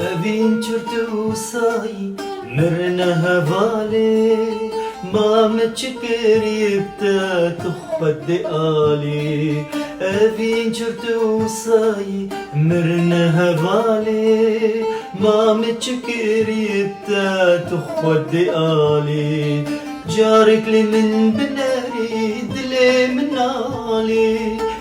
أبين شرتو ساي مرنا هفالي ما متشكر يبتا تخبط دقالي أبين شرتو ساي مرنا هفالي ما متشكر يبتا تخبط دقالي جارك لي من بناري دلي من نالي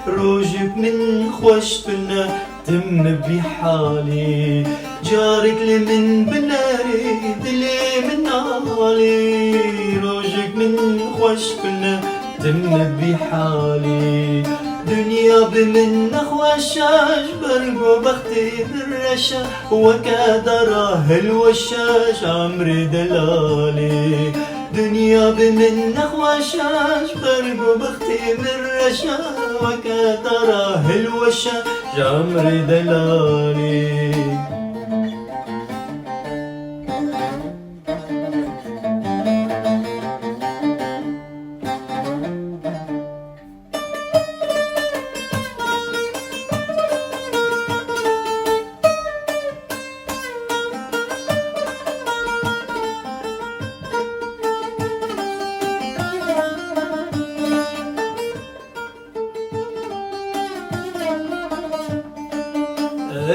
روجك من خوشتنا تم بحالي جارك لي من بناري دلي من نالي روجك من خوشتنا تم بحالي دنيا بمن خوشاش برقو بختي بالرشا وكادراه الوشاش عمري دلالي دنيا بمن خوشاش برقو بختي بالرشا وكادراه الوشاش عمري دلالي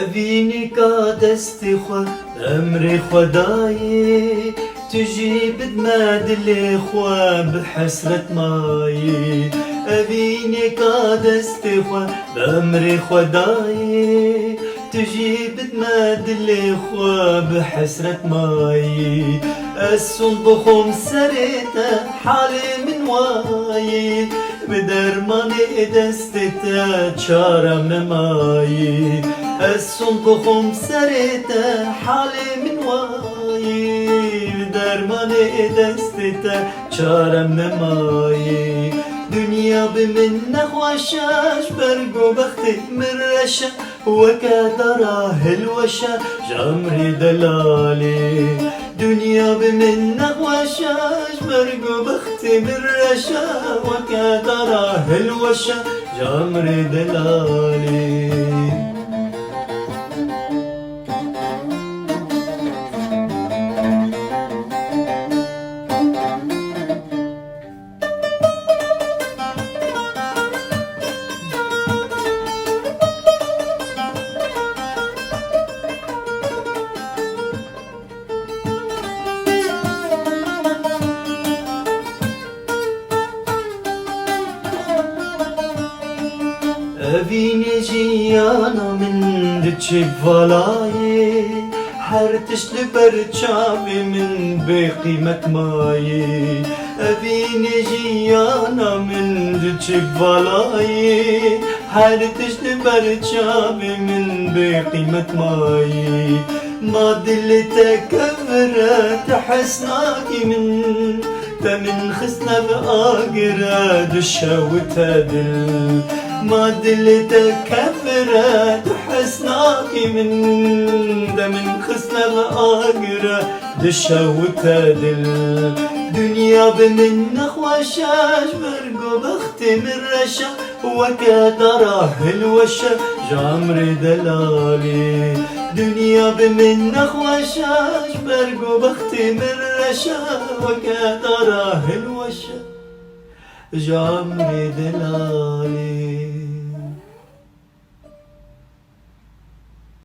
أبيني كادستي خوا أمري خداي تجيب دماد الإخوة بحسرة ماي أبيني كادستي خوا أمري خداي تجيب دماد الإخوة بحسرة ماي الصنبخم سريته حالي من واي بدرماني دستتا شارة مماي الصنبخم سريته حالي من واي بدرماني دستتا شارة مماي دنيا بمن خوشاش برقو بختي من رشا وكادراه الوشا جمري دلالي دنيا بمن خوشاش برقو بختي من رشا وكادراه الوشا جمري دلالي أبيني جيانا من دتشي فالاي حرتش لبرتشافي من بقيمة ماي أبيني جيانا من دتشي فالاي حرتش لبرتشافي من بقيمة ماي ما دلتك كفرت حسناكي من خسنا بآقرة دشا وتدل ما دلتك كفرت حسناكي من خسنا بآقرة دشا وتدل دنيا بمن خوشاش برقو بختي من رشا وكادراه الوشا جامري دلالي دنيا بمن خوشاش برقو بختي من رشا وكادراه الوشا جامري دلالي